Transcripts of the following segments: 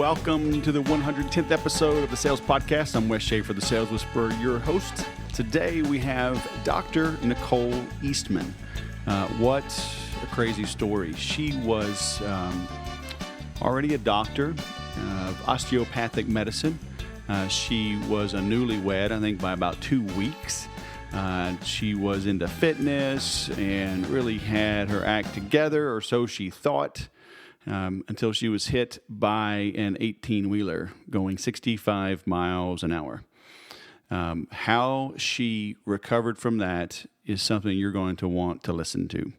Welcome to the 110th episode of the Sales Podcast. I'm Wes Schaefer, the Sales Whisperer, your host. Today we have Dr. Nicole Eastman. What a crazy story. She was already a doctor of osteopathic medicine. She was a newlywed, I think, by about 2 weeks. She was into fitness and really had her act together, or so she thought, until she was hit by an 18-wheeler going 65 miles an hour. How she recovered from that is something you're going to want to listen to.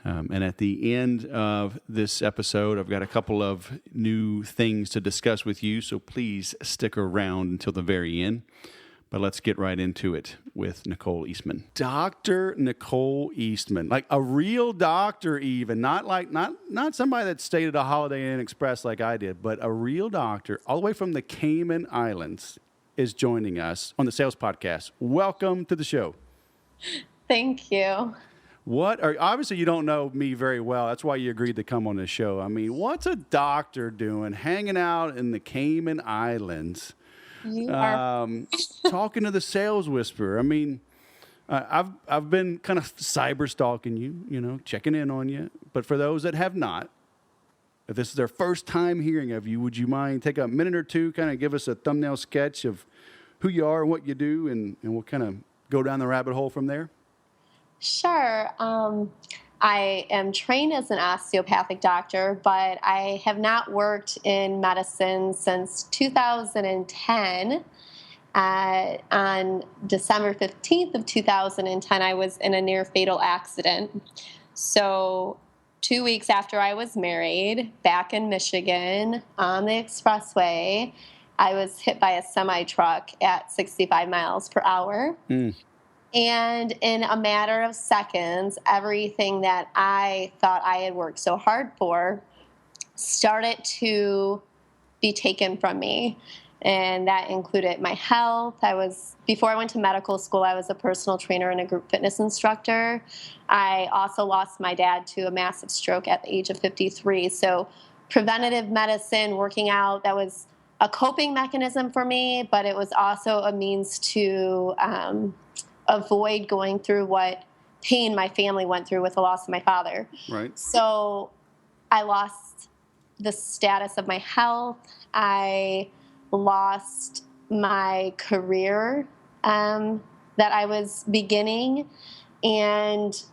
And at the end of this episode, I've got a couple of new things to discuss with you, so please stick around until the very end. But let's get right into it with Nicole Eastman. Dr. Nicole Eastman, like a real doctor even, not somebody that stayed at a Holiday Inn Express like I did, but a real doctor all the way from the Cayman Islands is joining us on the Sales Podcast. Welcome to the show. Thank you. Obviously you don't know me very well. That's why you agreed to come on the show. I mean, what's a doctor doing hanging out in the Cayman Islands? You are talking to the Sales Whisperer. I mean, I've been kind of cyber stalking you, checking in on you. But for those that have not, if this is their first time hearing of you, would you mind take a minute or two, kind of give us a thumbnail sketch of who you are and what you do, and we'll kind of go down the rabbit hole from there? Sure. I am trained as an osteopathic doctor, but I have not worked in medicine since 2010. On December 15th of 2010, I was in a near-fatal accident. So 2 weeks after I was married, back in Michigan, on the expressway, I was hit by a semi-truck at 65 miles per hour. And in a matter of seconds, everything that I thought I had worked so hard for started to be taken from me. And that included my health. Before I went to medical school, I was a personal trainer and a group fitness instructor. I also lost my dad to a massive stroke at the age of 53. So preventative medicine, working out, that was a coping mechanism for me, but it was also a means to avoid going through what pain my family went through with the loss of my father. Right. So I lost the status of my health. I lost my career that I was beginning, and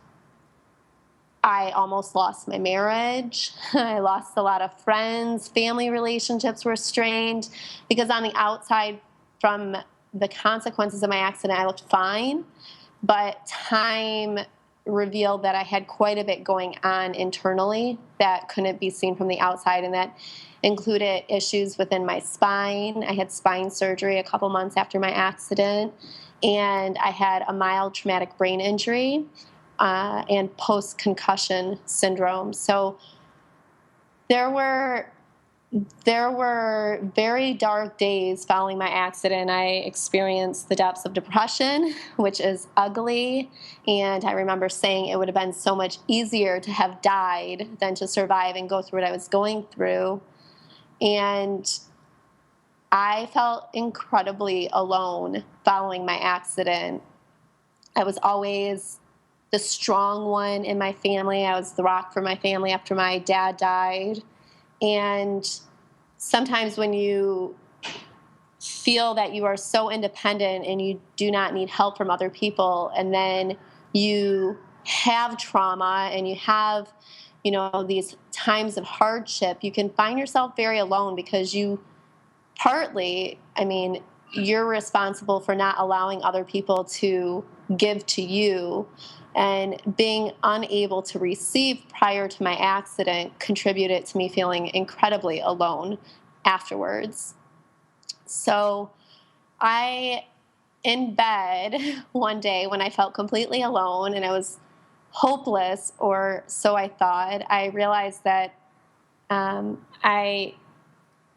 I almost lost my marriage. I lost a lot of friends. Family relationships were strained because on the outside, from the consequences of my accident, I looked fine, but time revealed that I had quite a bit going on internally that couldn't be seen from the outside, and that included issues within my spine. I had spine surgery a couple months after my accident, and I had a mild traumatic brain injury and post-concussion syndrome. So there were very dark days following my accident. I experienced the depths of depression, which is ugly. And I remember saying it would have been so much easier to have died than to survive and go through what I was going through. And I felt incredibly alone following my accident. I was always the strong one in my family. I was the rock for my family after my dad died. And sometimes when you feel that you are so independent and you do not need help from other people, and then you have trauma and you have, these times of hardship, you can find yourself very alone because you're responsible for not allowing other people to give to you. And being unable to receive prior to my accident contributed to me feeling incredibly alone afterwards. So in bed one day when I felt completely alone and I was hopeless, or so I thought, I realized that I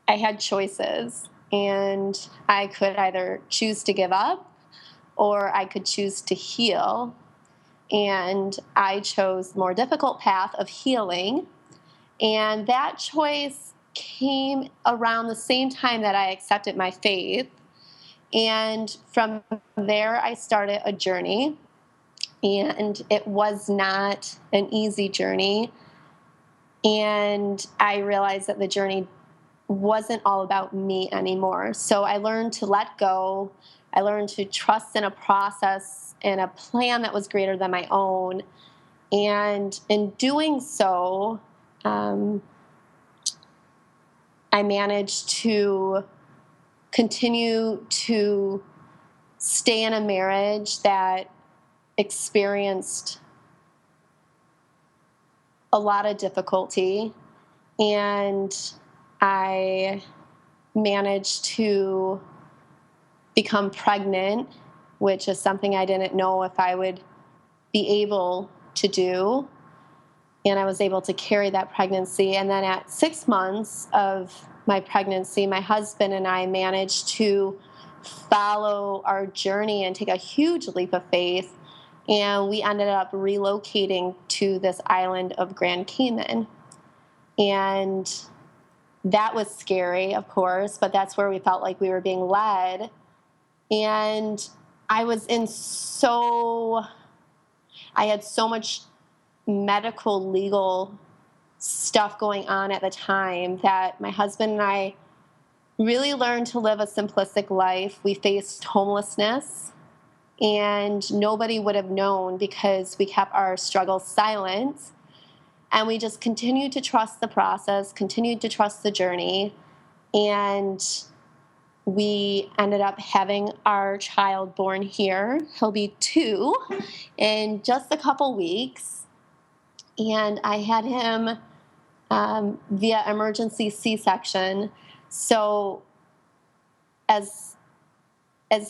had choices, and I could either choose to give up or I could choose to heal. And I chose the more difficult path of healing. And that choice came around the same time that I accepted my faith. And from there, I started a journey. And it was not an easy journey. And I realized that the journey wasn't all about me anymore. So I learned to let go. I learned to trust in a process and a plan that was greater than my own. And in doing so, I managed to continue to stay in a marriage that experienced a lot of difficulty, and I managed to become pregnant, which is something I didn't know if I would be able to do. And I was able to carry that pregnancy. And then at 6 months of my pregnancy, my husband and I managed to follow our journey and take a huge leap of faith. And we ended up relocating to this island of Grand Cayman. And that was scary, of course, but that's where we felt like we were being led. And I had so much medical, legal stuff going on at the time that my husband and I really learned to live a simplistic life. We faced homelessness, and nobody would have known because we kept our struggles silent. And we just continued to trust the process, continued to trust the journey. And we ended up having our child born here. He'll be 2 in just a couple weeks. And I had him via emergency C-section. So as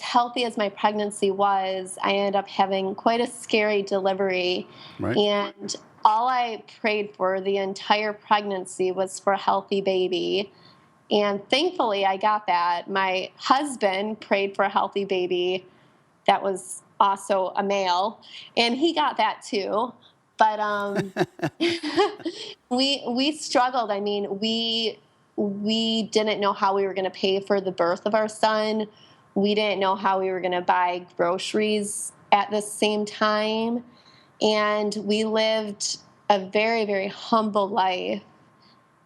healthy as my pregnancy was, I ended up having quite a scary delivery. Right. And all I prayed for the entire pregnancy was for a healthy baby. And thankfully, I got that. My husband prayed for a healthy baby that was also a male, and he got that too. But we struggled. I mean, we didn't know how we were going to pay for the birth of our son. We didn't know how we were going to buy groceries at the same time. And we lived a very, very humble life.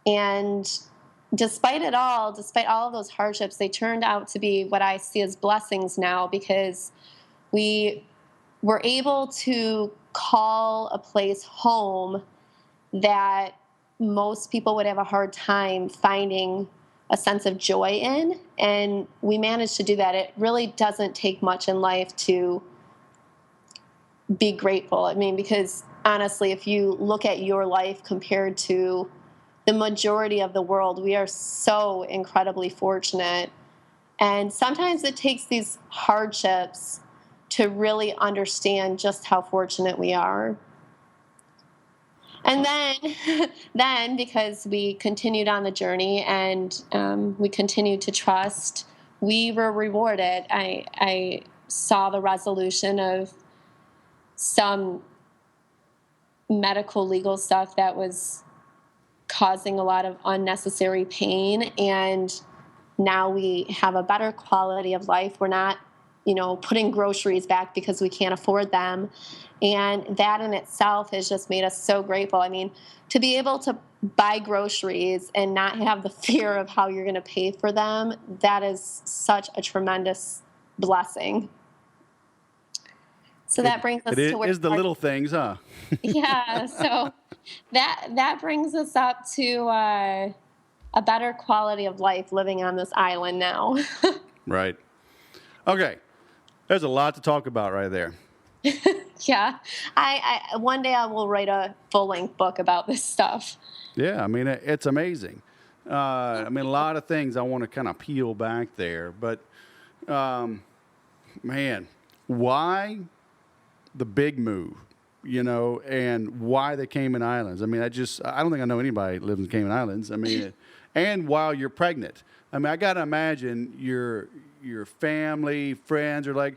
And despite all of those hardships, they turned out to be what I see as blessings now, because we were able to call a place home that most people would have a hard time finding a sense of joy in. And we managed to do that. It really doesn't take much in life to be grateful. I mean, because honestly, if you look at your life compared to the majority of the world, we are so incredibly fortunate. And sometimes it takes these hardships to really understand just how fortunate we are. And then because we continued on the journey and we continued to trust, we were rewarded. I saw the resolution of some medical legal stuff that was causing a lot of unnecessary pain, and now we have a better quality of life. We're not, putting groceries back because we can't afford them. And that in itself has just made us so grateful. I mean, to be able to buy groceries and not have the fear of how you're going to pay for them, that is such a tremendous blessing. So that brings us to where it is the little things, huh? Yeah. So that brings us up to a better quality of life living on this island now. Right. Okay. There's a lot to talk about right there. Yeah. I one day I will write a full-length book about this stuff. Yeah. I mean, it's amazing. A lot of things I want to kind of peel back there, but man, why the big move, and why the Cayman Islands? I mean, I don't think I know anybody that lives in the Cayman Islands. I mean, and while you're pregnant, I mean, I got to imagine your family, friends are like,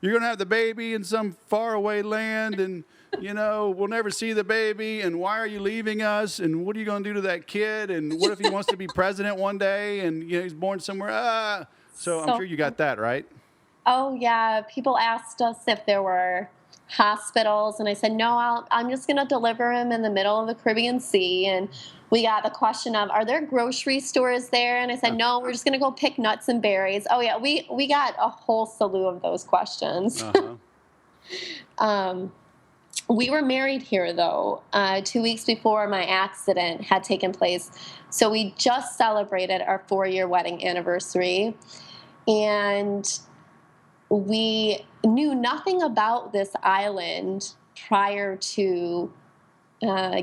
you're going to have the baby in some faraway land, and we'll never see the baby, and why are you leaving us, and what are you going to do to that kid, and what if he wants to be president one day, and he's born somewhere? So I'm sure you got that, right? Oh, yeah. People asked us if there were hospitals, and I said, no, I'm just going to deliver him in the middle of the Caribbean Sea. And we got the question of, are there grocery stores there? And I said, no, we're just going to go pick nuts and berries. Oh, yeah, we got a whole slew of those questions. We were married here, though, 2 weeks before my accident had taken place. So we just celebrated our 4-year wedding anniversary. And we knew nothing about this island prior to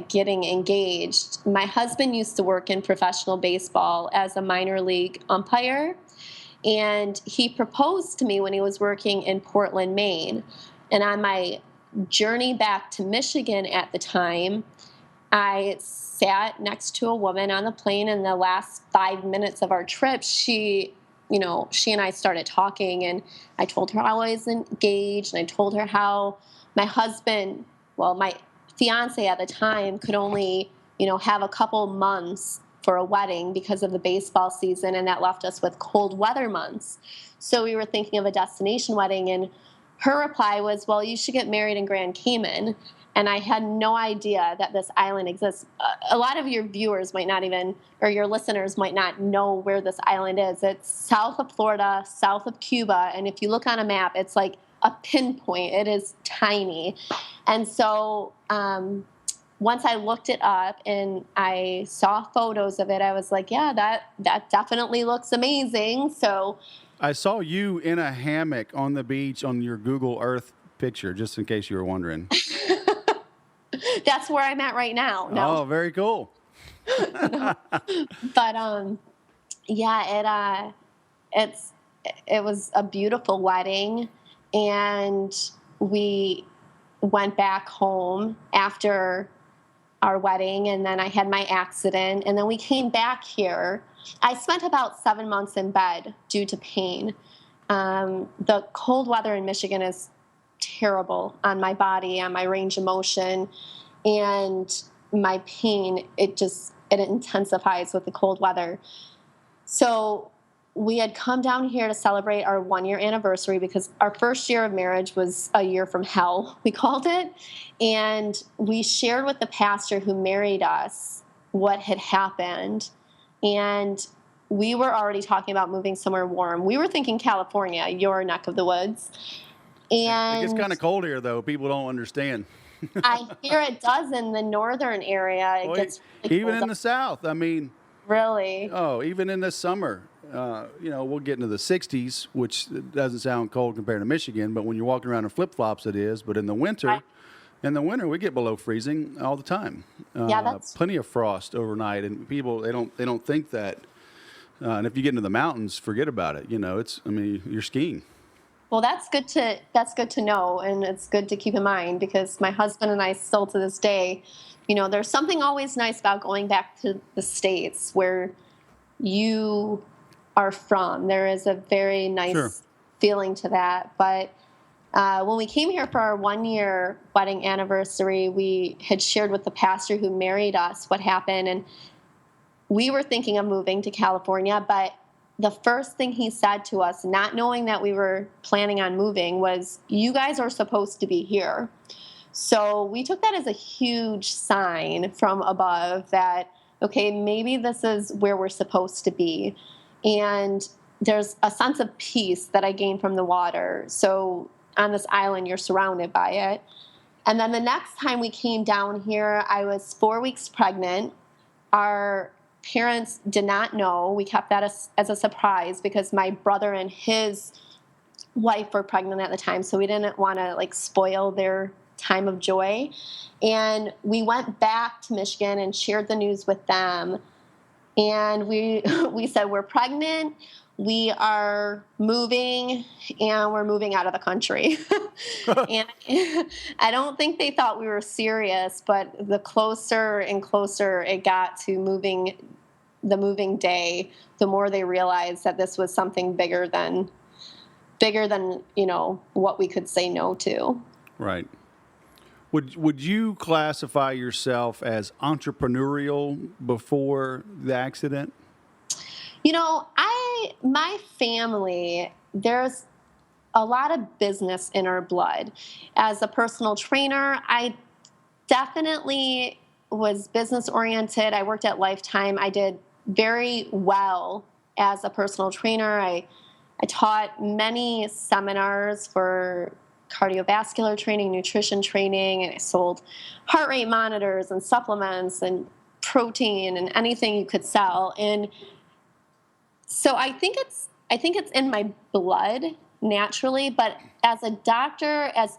getting engaged. My husband used to work in professional baseball as a minor league umpire, and he proposed to me when he was working in Portland, Maine. And on my journey back to Michigan at the time, I sat next to a woman on the plane. In the last 5 minutes of our trip, she and I started talking, and I told her I was engaged, and I told her how my husband, my fiance at the time, could only, have a couple months for a wedding because of the baseball season, and that left us with cold weather months. So we were thinking of a destination wedding, and her reply was, well, you should get married in Grand Cayman. And I had no idea that this island exists. A lot of your viewers might not even, or your listeners might not know where this island is. It's south of Florida, south of Cuba. And if you look on a map, it's like a pinpoint. It is tiny. And so once I looked it up and I saw photos of it, I was like, yeah, that definitely looks amazing. So I saw you in a hammock on the beach on your Google Earth picture, just in case you were wondering. That's where I'm at right now. No. Oh, very cool. No. But it was a beautiful wedding, and we went back home after our wedding, and then I had my accident, and then we came back here. I spent about 7 months in bed due to pain. The cold weather in Michigan is terrible on my body, on my range of motion, and my pain, it intensifies with the cold weather. So we had come down here to celebrate our 1-year anniversary because our first year of marriage was a year from hell, we called it. And we shared with the pastor who married us what had happened. And we were already talking about moving somewhere warm. We were thinking California, your neck of the woods. And it gets kind of cold here, though. People don't understand. I hear it does in the northern area. It gets really even in the south. I mean, really? Oh, even in the summer, we'll get into the 60s, which doesn't sound cold compared to Michigan, but when you're walking around in flip-flops, it is. But in the winter, we get below freezing all the time. That's plenty of frost overnight, and people they don't think that. And if you get into the mountains, forget about it. You're skiing. Well, that's good to know, and it's good to keep in mind because my husband and I still to this day, there's something always nice about going back to the States where you are from. There is a very nice feeling to that. But when we came here for our 1-year wedding anniversary, we had shared with the pastor who married us what happened, and we were thinking of moving to California, but the first thing he said to us, not knowing that we were planning on moving, was, you guys are supposed to be here. So we took that as a huge sign from above that, okay, maybe this is where we're supposed to be. And there's a sense of peace that I gained from the water. So on this island, you're surrounded by it. And then the next time we came down here, I was 4 weeks pregnant. Our parents did not know. We kept that as a surprise because my brother and his wife were pregnant at the time, so we didn't want to spoil their time of joy. And we went back to Michigan and shared the news with them. And we said, we're pregnant, we are moving, and we're moving out of the country. And I don't think they thought we were serious, but the closer and closer it got to the moving day, the more they realized that this was something bigger than what we could say no to. Right. Would you classify yourself as entrepreneurial before the accident? My family, there's a lot of business in our blood. As a personal trainer, I definitely was business oriented. I worked at Lifetime. I did very well as a personal trainer. I taught many seminars for cardiovascular training, nutrition training, and I sold heart rate monitors and supplements and protein and anything you could sell. And so I think it's in my blood naturally, but as a doctor, as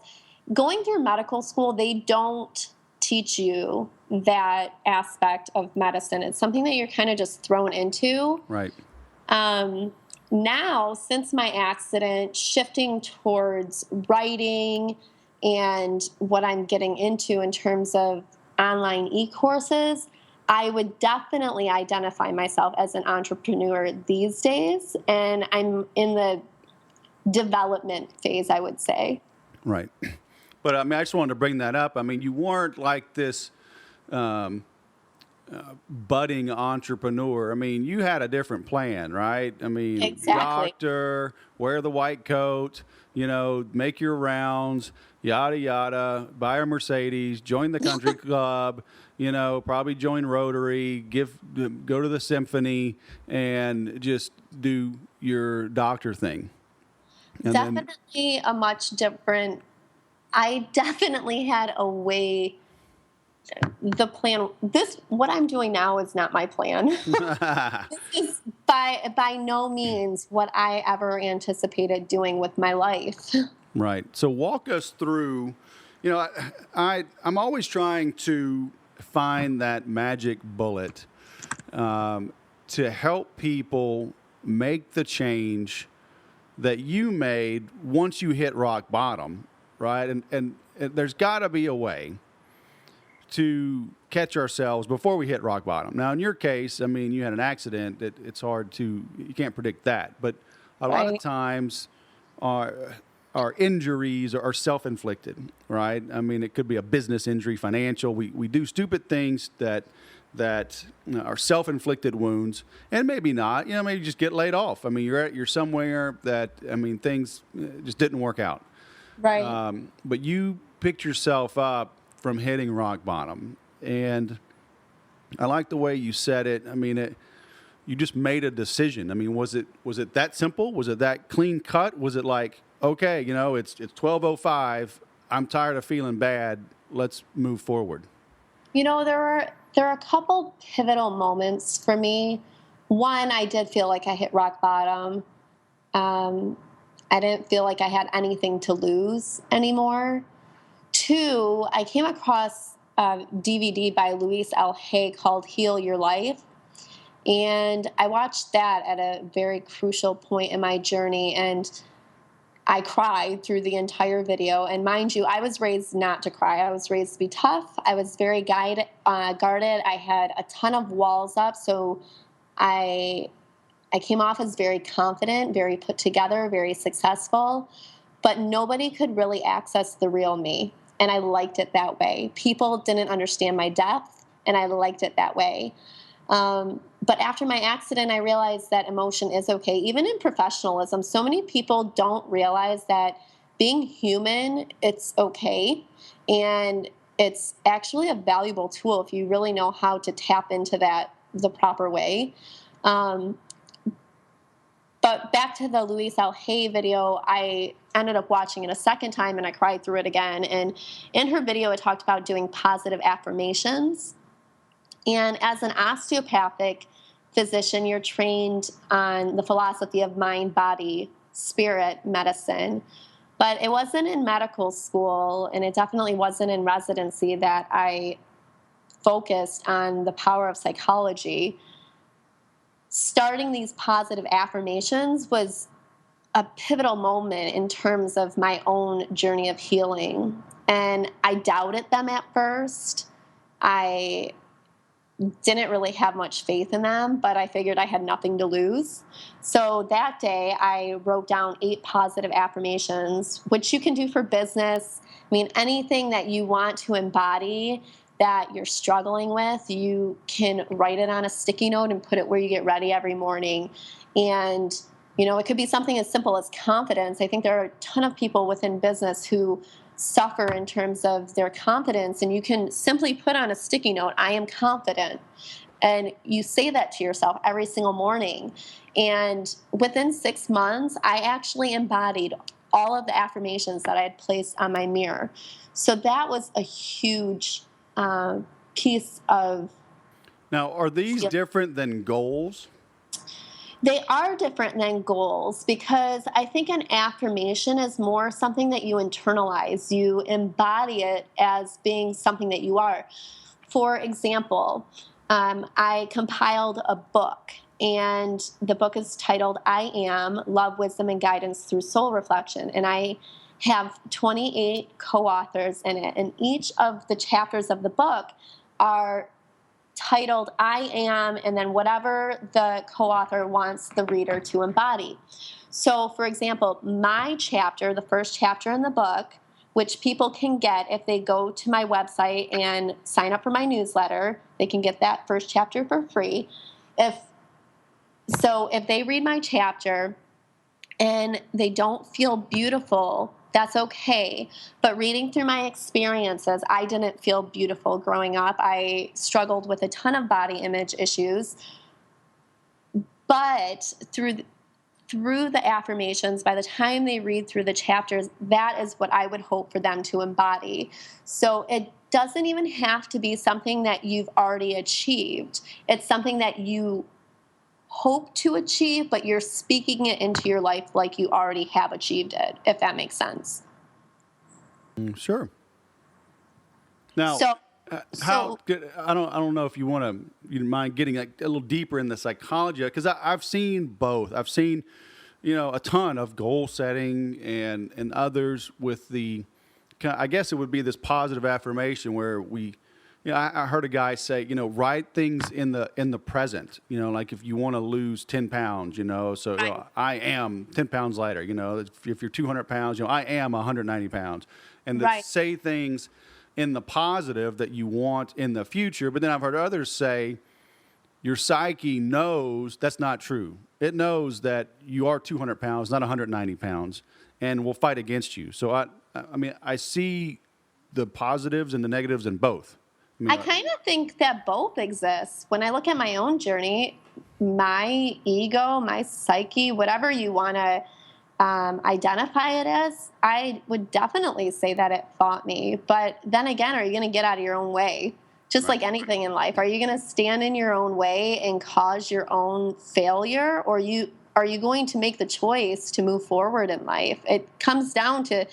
going through medical school, they don't teach you that aspect of medicine. It's something that you're kind of just thrown into. Right. Now, since my accident, shifting towards writing and what I'm getting into in terms of online e-courses, I would definitely identify myself as an entrepreneur these days, and I'm in the development phase, I would say. Right. But I mean, I just wanted to bring that up. I mean, you weren't like this budding entrepreneur. I mean, you had a different plan, right? I mean, Exactly. Doctor, wear the white coat, make your rounds, yada, yada, buy a Mercedes, join the country club, probably join Rotary, go to the symphony, and just do your doctor thing. And definitely a much different. I definitely had a way. The plan. What I'm doing now is not my plan. This is by no means what I ever anticipated doing with my life. Right. So walk us through. I'm always trying to find that magic bullet to help people make the change that you made once you hit rock bottom, right? And there's got to be a way to catch ourselves before we hit rock bottom. Now, in your case, I mean, you had an accident. It's hard you can't predict that. But a lot of times our injuries are self-inflicted, right? I mean, it could be a business injury, financial. We do stupid things that are self-inflicted wounds, and maybe not. Maybe just get laid off. I mean, you're somewhere that, I mean, things just didn't work out. Right. But you picked yourself up from hitting rock bottom, and I like the way you said it. I mean, you just made a decision. I mean, was it that simple? Was it that clean cut? Was it like, okay, it's 12:05. I'm tired of feeling bad. Let's move forward. There are a couple pivotal moments for me. One, I did feel like I hit rock bottom. I didn't feel like I had anything to lose anymore. Two, I came across a DVD by Louise L. Hay called Heal Your Life. And I watched that at a very crucial point in my journey, and I cried through the entire video. And mind you, I was raised not to cry. I was raised to be tough. I was very guarded. I had a ton of walls up, so I came off as very confident, very put together, very successful. But nobody could really access the real me, and I liked it that way. People didn't understand my depth, and I liked it that way. But after my accident, I realized that emotion is okay. Even in professionalism, so many people don't realize that being human, it's okay. And it's actually a valuable tool if you really know how to tap into that the proper way. But back to the Louise L. Hay video, I ended up watching it a second time and I cried through it again. And in her video, it talked about doing positive affirmations. And as an osteopathic physician, you're trained on the philosophy of mind, body, spirit medicine. But it wasn't in medical school, and it definitely wasn't in residency that I focused on the power of psychology. Starting these positive affirmations was a pivotal moment in terms of my own journey of healing. And I doubted them at first. I didn't really have much faith in them, but I figured I had nothing to lose. So that day I wrote down 8 positive affirmations, which you can do for business. I mean, anything that you want to embody that you're struggling with, you can write it on a sticky note and put it where you get ready every morning. And, it could be something as simple as confidence. I think there are a ton of people within business who suffer in terms of their confidence, and you can simply put on a sticky note, I am confident. And you say that to yourself every single morning. And within 6 months, I actually embodied all of the affirmations that I had placed on my mirror. So that was a huge piece of... Now, are these different than goals? They are different than goals, because I think an affirmation is more something that you internalize. You embody it as being something that you are. For example, I compiled a book, and the book is titled I Am, Love, Wisdom, and Guidance Through Soul Reflection. And I have 28 co-authors in it, and each of the chapters of the book are titled I Am, and then whatever the co-author wants the reader to embody. So, for example, my chapter, the first chapter in the book, which people can get if they go to my website and sign up for my newsletter, they can get that first chapter for free. If they read my chapter and they don't feel beautiful, that's okay. But reading through my experiences, I didn't feel beautiful growing up. I struggled with a ton of body image issues. But through the affirmations, by the time they read through the chapters, that is what I would hope for them to embody. So it doesn't even have to be something that you've already achieved. It's something that you hope to achieve, but you're speaking it into your life like you already have achieved it, if that makes sense. Sure. Now, how? I don't know if you mind getting a little deeper in the psychology, because I've seen both. I've seen, a ton of goal setting and others with the, I guess it would be this positive affirmation where I heard a guy say, write things in the present, like if you want to lose 10 pounds, so I am 10 pounds lighter, if you're 200 pounds, I am 190 pounds, and say things in the positive that you want in the future. But then I've heard others say your psyche knows that's not true. It knows that you are 200 pounds, not 190 pounds, and will fight against you. So I see the positives and the negatives in both. I kind of think that both exist. When I look at my own journey, my ego, my psyche, whatever you want to identify it as, I would definitely say that it fought me. But then again, are you going to get out of your own way? Just like anything in life, are you going to stand in your own way and cause your own failure? Or are you going to make the choice to move forward in life? It comes down to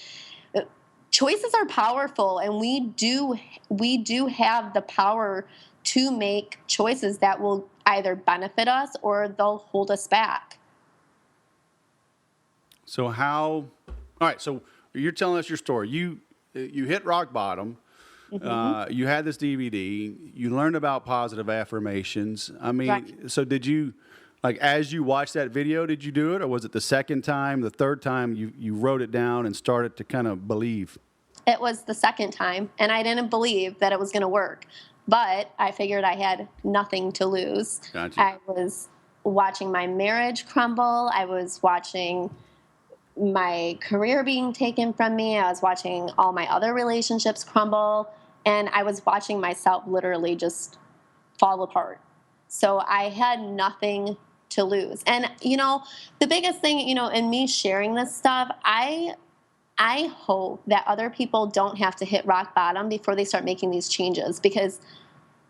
choices are powerful, and we do have the power to make choices that will either benefit us or they'll hold us back. So all right, so you're telling us your story. You hit rock bottom. Mm-hmm. You had this DVD. You learned about positive affirmations. So did you, as you watched that video, did you do it? Or was it the second time, the third time you wrote it down and started to kind of believe? It was the second time, and I didn't believe that it was going to work. But I figured I had nothing to lose. Gotcha. I was watching my marriage crumble. I was watching my career being taken from me. I was watching all my other relationships crumble. And I was watching myself literally just fall apart. So I had nothing to lose. And, the biggest thing, in me sharing this stuff, I hope that other people don't have to hit rock bottom before they start making these changes. Because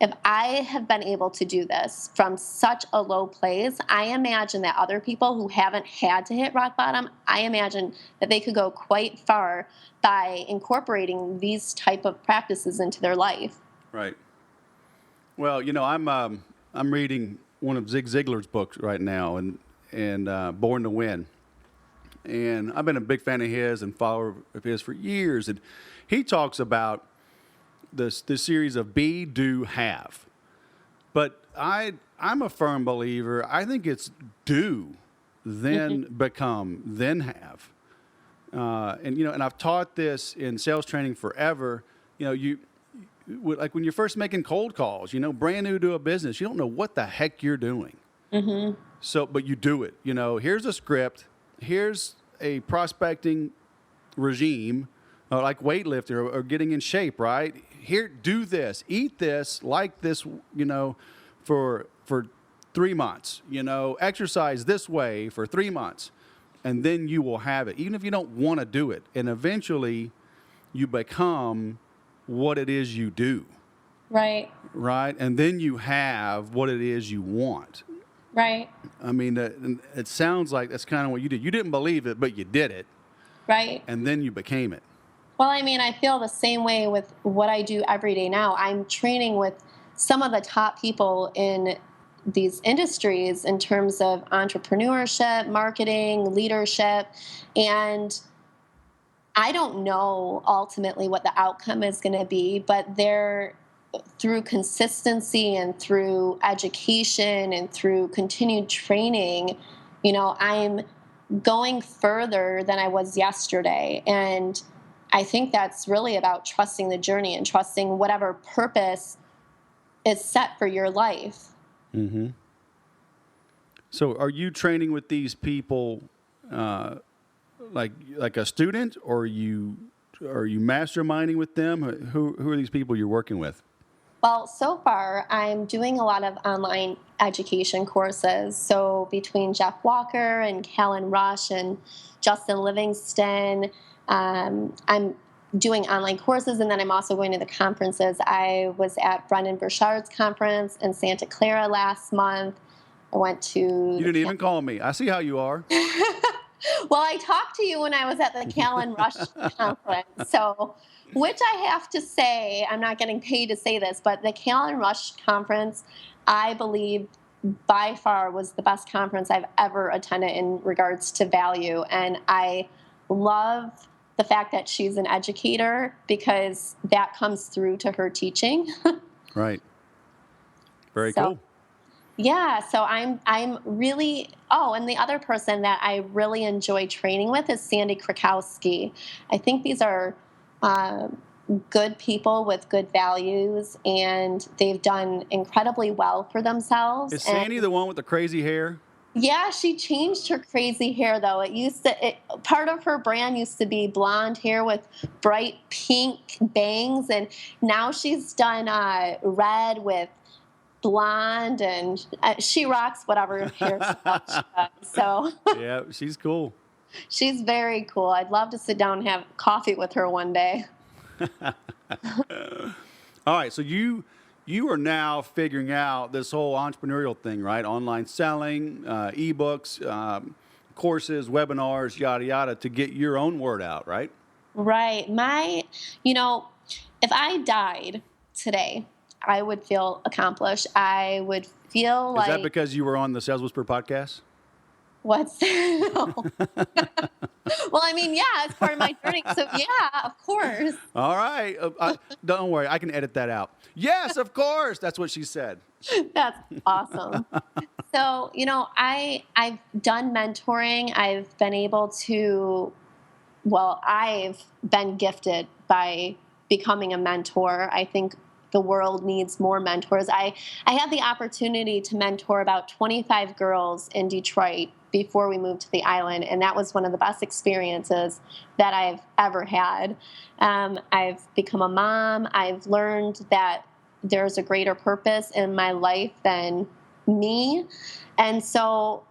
if I have been able to do this from such a low place, I imagine that other people who haven't had to hit rock bottom, I imagine that they could go quite far by incorporating these type of practices into their life. Right. Well, I'm reading one of Zig Ziglar's books right now, and Born to Win. And I've been a big fan of his and follower of his for years. And he talks about this series of be, do, have. But I'm a firm believer. I think it's do, then become, then have. And I've taught this in sales training forever. Like when you're first making cold calls, brand new to a business, you don't know what the heck you're doing. Mm-hmm. So, but you do it. Here's a script. Here's a prospecting regime, like weightlifting or getting in shape. Right here, do this, eat this, like this. For 3 months. Exercise this way for 3 months, and then you will have it, even if you don't want to do it. And eventually, you become what it is you do. Right. Right. And then you have what it is you want. Right. I mean, it sounds like that's kind of what you did. You didn't believe it, but you did it. Right. And then you became it. Well, I mean, I feel the same way with what I do every day now. I'm training with some of the top people in these industries in terms of entrepreneurship, marketing, leadership, and I don't know ultimately what the outcome is going to be, but they're through consistency and through education and through continued training, I'm going further than I was yesterday. And I think that's really about trusting the journey and trusting whatever purpose is set for your life. Mm-hmm. So are you training with these people like a student, or are you masterminding with them? Who are these people you're working with? Well, so far, I'm doing a lot of online education courses. So between Jeff Walker and Callan Rush and Justin Livingston, I'm doing online courses, and then I'm also going to the conferences. I was at Brendan Burchard's conference in Santa Clara last month. I went to... You didn't even call me. I see how you are. Well, I talked to you when I was at the Callan Rush conference. So, which I have to say, I'm not getting paid to say this, but the Callan Rush conference, I believe by far was the best conference I've ever attended in regards to value. And I love the fact that she's an educator, because that comes through to her teaching. Right. Very cool. Yeah, so I'm really, and the other person that I really enjoy training with is Sandy Krakowski. I think these are good people with good values, and they've done incredibly well for themselves. Is Sandy the one with the crazy hair? Yeah, she changed her crazy hair, though. Part of her brand used to be blonde hair with bright pink bangs, and now she's done red with blonde, and she rocks whatever hair she does. So yeah, she's cool. She's very cool. I'd love to sit down and have coffee with her one day. All right, so you are now figuring out this whole entrepreneurial thing, right? Online selling, ebooks, courses, webinars, yada yada, to get your own word out, right? Right. If I died today, I would feel accomplished. I would feel like... Is that because you were on the Sales Whisperer podcast? What's no. Well, I mean, yeah, it's part of my journey. So, yeah, of course. All right. Don't worry. I can edit that out. Yes, of course. That's what she said. That's awesome. So, I've done mentoring. I've been able to... Well, I've been gifted by becoming a mentor. I think the world needs more mentors. I had the opportunity to mentor about 25 girls in Detroit before we moved to the island, and that was one of the best experiences that I've ever had. I've become a mom. I've learned that there's a greater purpose in my life than me, and so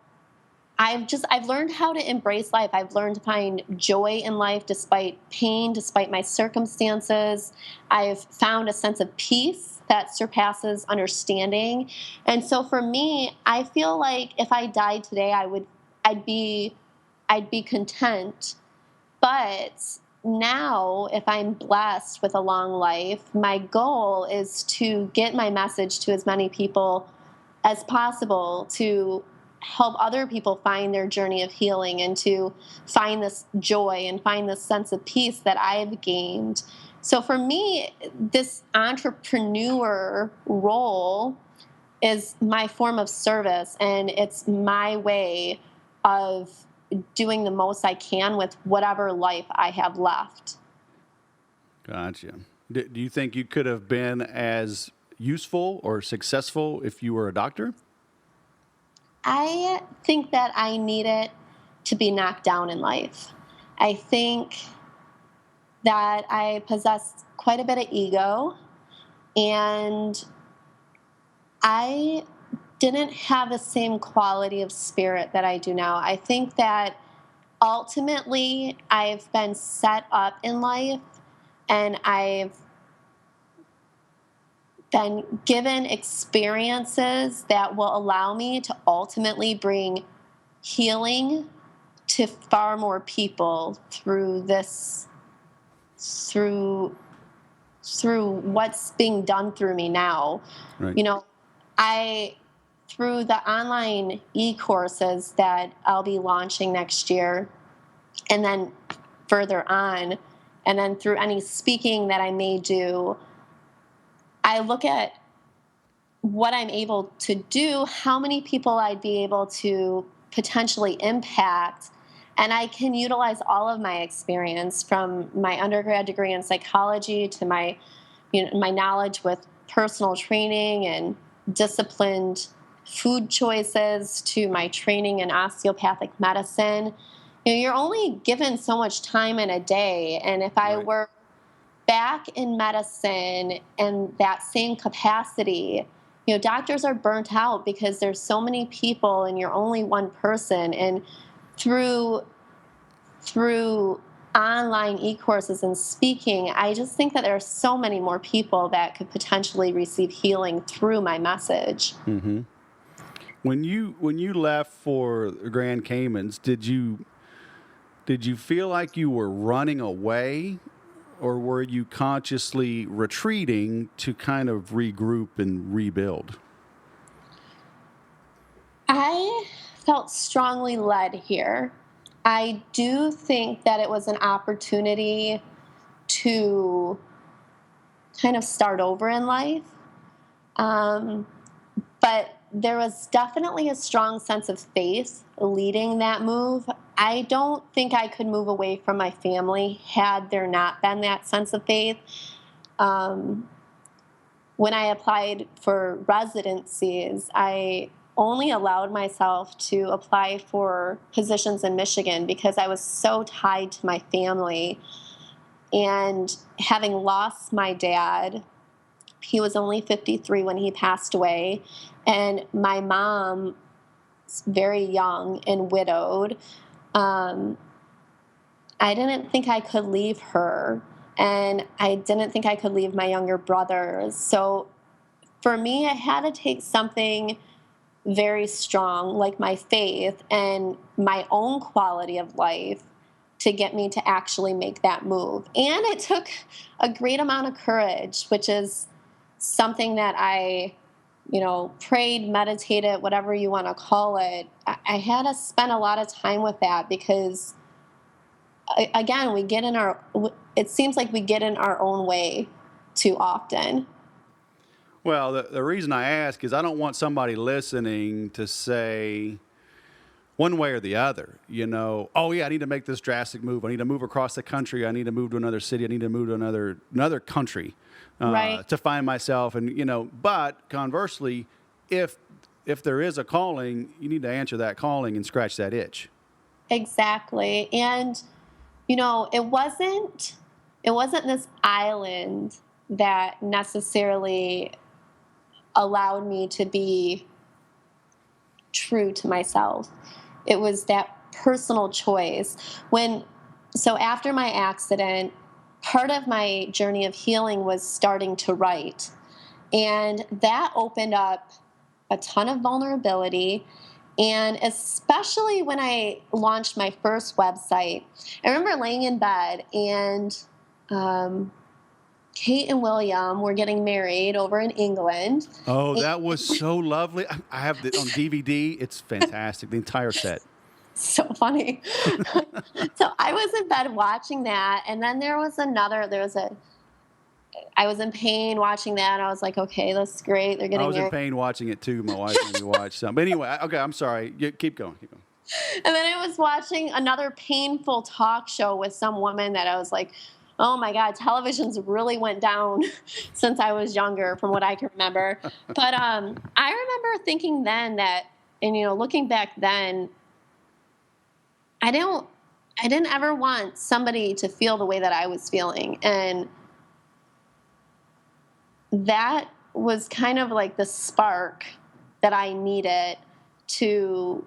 I've learned how to embrace life. I've learned to find joy in life despite pain, despite my circumstances. I've found a sense of peace that surpasses understanding. And so for me, I feel like if I died today, I'd be content. But now, if I'm blessed with a long life, my goal is to get my message to as many people as possible, to help other people find their journey of healing and to find this joy and find this sense of peace that I've gained. So for me, this entrepreneur role is my form of service, and it's my way of doing the most I can with whatever life I have left. Gotcha. Do you think you could have been as useful or successful if you were a doctor? I think that I needed to be knocked down in life. I think that I possessed quite a bit of ego, and I didn't have the same quality of spirit that I do now. I think that ultimately I've been set up in life, and I've been given experiences that will allow me to ultimately bring healing to far more people through what's being done through me now. Right. You know, I through the online e-courses that I'll be launching next year, and then further on, and then through any speaking that I may do, I look at what I'm able to do, how many people I'd be able to potentially impact, and I can utilize all of my experience from my undergrad degree in psychology to my knowledge with personal training and disciplined food choices to my training in osteopathic medicine. You're only given so much time in a day, and if I were back in medicine in that same capacity, doctors are burnt out because there's so many people and you're only one person. And through online e-courses and speaking, I just think that there are so many more people that could potentially receive healing through my message. Mm-hmm. When you left for the Grand Caymans, did you feel like you were running away, or were you consciously retreating to kind of regroup and rebuild? I felt strongly led here. I do think that it was an opportunity to kind of start over in life. But there was definitely a strong sense of faith leading that move. I don't think I could move away from my family had there not been that sense of faith. When I applied for residencies, I only allowed myself to apply for positions in Michigan because I was so tied to my family. And having lost my dad, he was only 53 when he passed away, and my mom, very young and widowed. I didn't think I could leave her, and I didn't think I could leave my younger brothers. So for me, I had to take something very strong, like my faith and my own quality of life, to get me to actually make that move. And it took a great amount of courage, which is something that I, prayed, meditated, whatever you want to call it. I had to spend a lot of time with that because, again, it seems like we get in our own way too often. Well, the reason I ask is I don't want somebody listening to say one way or the other, oh yeah, I need to make this drastic move. I need to move across the country. I need to move to another city. I need to move to another country to find myself. And, but conversely, if there is a calling, you need to answer that calling and scratch that itch. Exactly. And, it wasn't this island that necessarily allowed me to be true to myself. It was that personal choice. So after my accident, part of my journey of healing was starting to write. And that opened up a ton of vulnerability. And especially when I launched my first website, I remember laying in bed and Kate and William were getting married over in England. Oh, that was so lovely. I have it on DVD. It's fantastic, the entire set. So funny. So I was in bed watching that, and then there was I was in pain watching that. I was like, okay, that's great. They're I getting was in married. pain watching it too. My wife made me watch some. But anyway, okay, I'm sorry. Keep going. Keep going. And then I was watching another painful talk show with some woman that I was like, oh my God, television's really went down since I was younger, from what I can remember. But I remember thinking then that, and looking back then, I didn't ever want somebody to feel the way that I was feeling. And that was kind of like the spark that I needed to,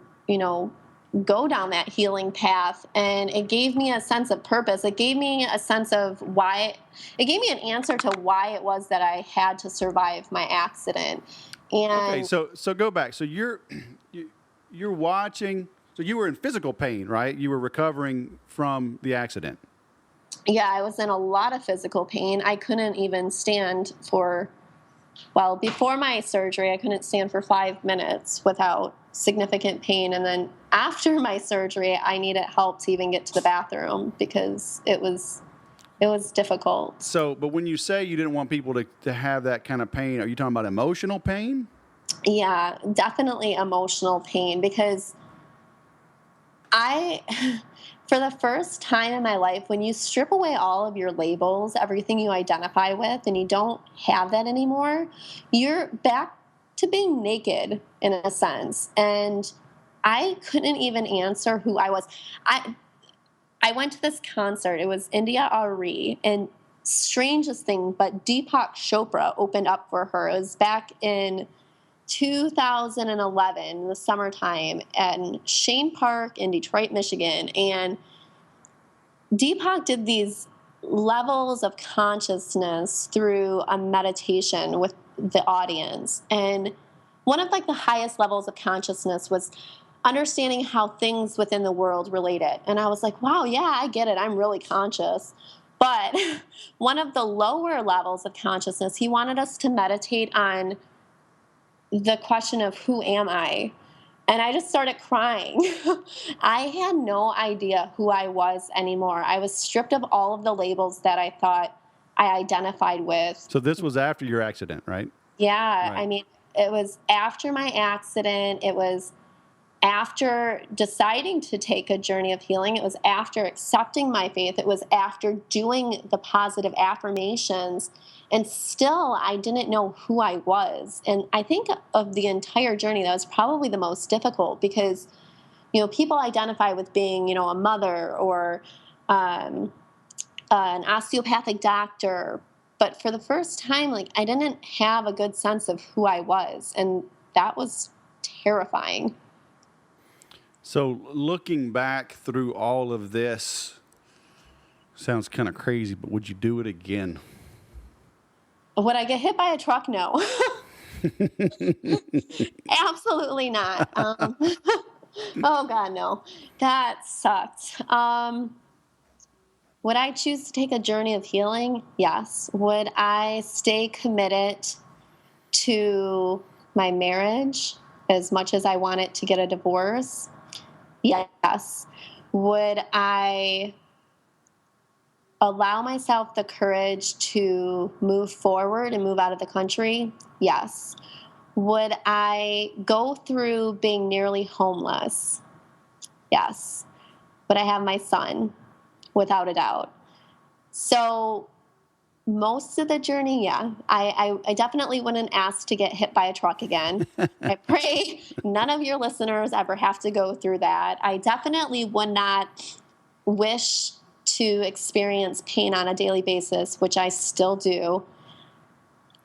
go down that healing path. And it gave me a sense of purpose. It gave me a sense of why, it gave me an answer to why it was that I had to survive my accident. And okay, so go back. So you're watching. So you were in physical pain, right? You were recovering from the accident. yeah, I was in a lot of physical pain. I couldn't even stand before my surgery, I couldn't stand for 5 minutes without significant pain. And then after my surgery, I needed help to even get to the bathroom because it was difficult. So, but when you say you didn't want people to have that kind of pain, are you talking about emotional pain? Yeah, definitely emotional pain, because for the first time in my life, when you strip away all of your labels, everything you identify with, and you don't have that anymore, you're back to being naked in a sense. And I couldn't even answer who I was. I went to this concert. It was India Arie, and strangest thing, but Deepak Chopra opened up for her. It was back in 2011, in the summertime, at Shane Park in Detroit, Michigan. And Deepak did these levels of consciousness through a meditation with the audience. And one of the highest levels of consciousness was understanding how things within the world related. And I was like, wow, yeah, I get it. I'm really conscious. But one of the lower levels of consciousness, he wanted us to meditate on the question of who am I? And I just started crying. I had no idea who I was anymore. I was stripped of all of the labels that I thought I identified with. So this was after your accident, right? Yeah, Right. I mean, it was after my accident. It was after deciding to take a journey of healing. It was after accepting my faith. It was after doing the positive affirmations. And still, I didn't know who I was. And I think of the entire journey, that was probably the most difficult, because, people identify with being, a mother or an osteopathic doctor. But for the first time, I didn't have a good sense of who I was. And that was terrifying. So looking back through all of this, sounds kind of crazy, but would you do it again? Would I get hit by a truck? No. Absolutely not. Oh, God, no. That sucked. Would I choose to take a journey of healing? Yes. Would I stay committed to my marriage as much as I wanted to get a divorce? Yes. Would I allow myself the courage to move forward and move out of the country? Yes. Would I go through being nearly homeless? Yes. Would I have my son? Without a doubt. So most of the journey, yeah. I definitely wouldn't ask to get hit by a truck again. I pray none of your listeners ever have to go through that. I definitely would not wish to experience pain on a daily basis, which I still do.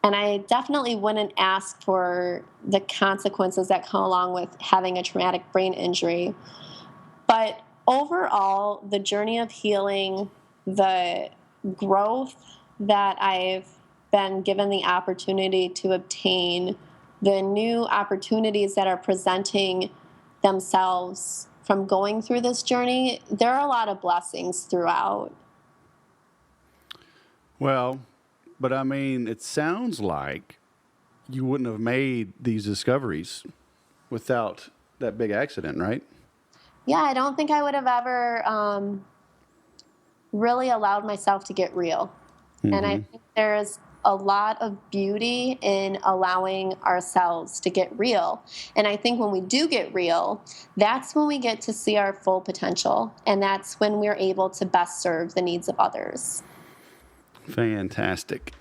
And I definitely wouldn't ask for the consequences that come along with having a traumatic brain injury. But overall, the journey of healing, the growth that I've been given the opportunity to obtain, the new opportunities that are presenting themselves from going through this journey, there are a lot of blessings throughout. Well, but I mean, it sounds like you wouldn't have made these discoveries without that big accident, right? Yeah, I don't think I would have ever really allowed myself to get real. And I think there's a lot of beauty in allowing ourselves to get real. And I think when we do get real, that's when we get to see our full potential. And that's when we're able to best serve the needs of others. Fantastic.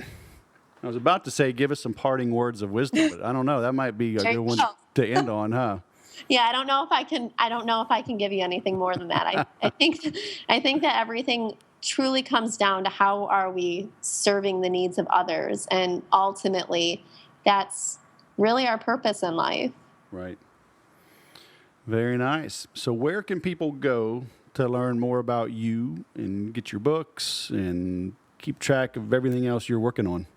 I was about to say, give us some parting words of wisdom, but I don't know. That might be a good one to end on, huh? Yeah, I don't know if I can give you anything more than that. I think that everything truly comes down to how are we serving the needs of others, and ultimately that's really our purpose in life. Right. Very nice. So where can people go to learn more about you and get your books and keep track of everything else you're working on?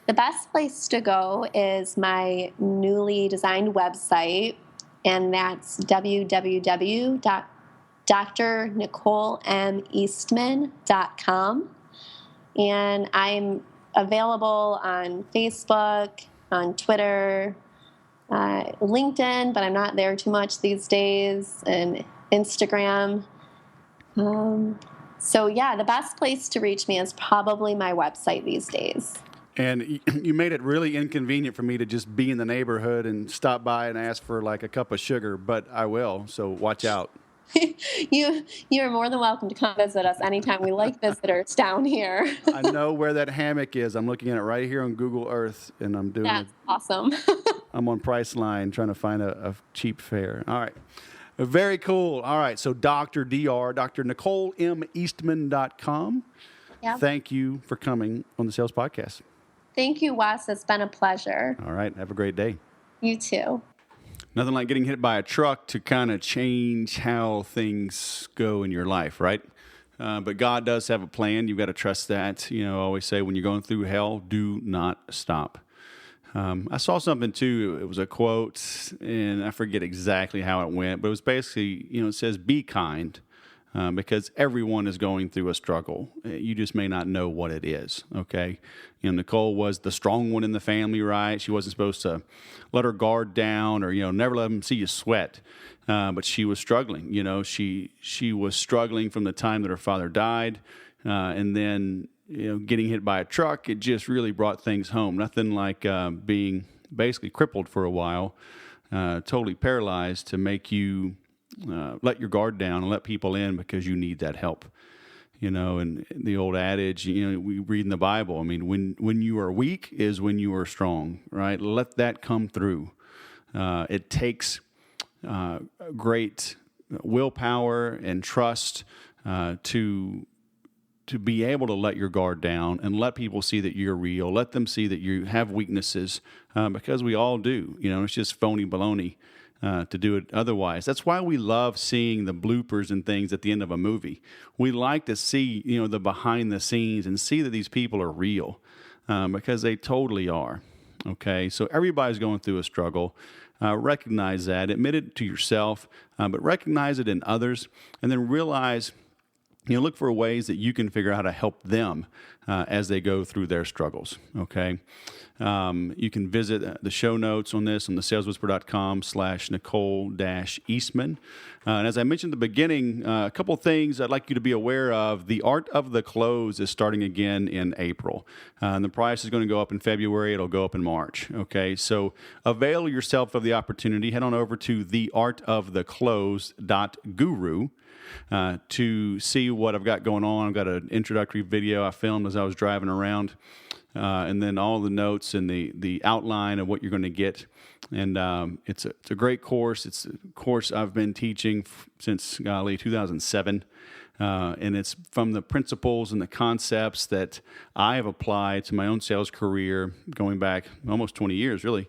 The best place to go is my newly designed website, and that's www.drnicolemeastman.com. And I'm available on Facebook, on Twitter, LinkedIn, but I'm not there too much these days, and Instagram. So yeah, the best place to reach me is probably my website these days. And you made it really inconvenient for me to just be in the neighborhood and stop by and ask for like a cup of sugar, but I will, so watch out. You're more than welcome to come visit us anytime. We like visitors down here. I know where that hammock is. I'm looking at it right here on Google Earth, and I'm doing That's awesome. I'm on Priceline trying to find a cheap fare. All right. Very cool. All right. So Dr. NicoleMeastman.com. Yep. Thank you for coming on the Sales Podcast. Thank you, Wes. It's been a pleasure. All right. Have a great day. You too. Nothing like getting hit by a truck to kind of change how things go in your life, right? But God does have a plan. You've got to trust that. You know, I always say when you're going through hell, do not stop. I saw something too. It was a quote, and I forget exactly how it went, but it was basically, you know, it says, be kind. Because everyone is going through a struggle. You just may not know what it is, okay? You know, Nicole was the strong one in the family, right? She wasn't supposed to let her guard down or, you know, never let them see you sweat. But she was struggling. You know, she was struggling from the time that her father died. And then, you know, getting hit by a truck, it just really brought things home. Nothing like being basically crippled for a while, totally paralyzed to make you let your guard down and let people in because you need that help. You know, and the old adage, you know, we read in the Bible, I mean, when you are weak is when you are strong, right? Let that come through. It takes great willpower and trust to be able to let your guard down and let people see that you're real. Let them see that you have weaknesses because we all do. You know, it's just phony baloney. To do it otherwise. That's why we love seeing the bloopers and things at the end of a movie. We like to see, you know, the behind the scenes and see that these people are real because they totally are. Okay, so everybody's going through a struggle. Recognize that. Admit it to yourself, but recognize it in others, and then realize, you know, look for ways that you can figure out how to help them as they go through their struggles, okay? You can visit the show notes on this on thesaleswhisper.com/Nicole-Eastman. And as I mentioned at the beginning, a couple of things I'd like you to be aware of. The Art of the Close is starting again in April. And the price is going to go up in February. It'll go up in March, okay? So avail yourself of the opportunity. Head on over to theartofthe.close.guru. To see what I've got going on. I've got an introductory video I filmed as I was driving around, and then all the notes and the outline of what you're going to get. And it's a great course. It's a course I've been teaching since 2007, and it's from the principles and the concepts that I have applied to my own sales career going back almost 20 years, really.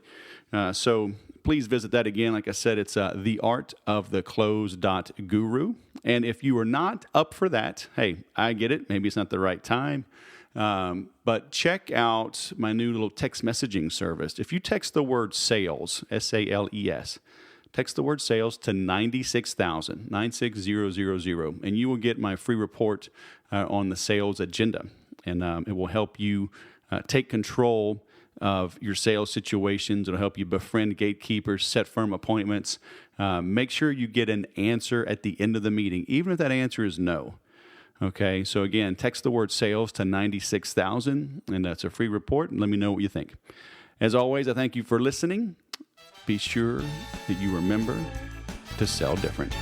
So please visit that again. Like I said, it's theartofthe.close.guru. And if you are not up for that, hey, I get it. Maybe it's not the right time. But check out my new little text messaging service. If you text the word sales, S-A-L-E-S, text the word sales to 96000, 96000, and you will get my free report on the sales agenda. And it will help you take control of your sales situations. It'll help you befriend gatekeepers, set firm appointments. Make sure you get an answer at the end of the meeting, even if that answer is no. Okay, so again, text the word sales to 96,000, and that's a free report. And let me know what you think. As always, I thank you for listening. Be sure that you remember to sell different.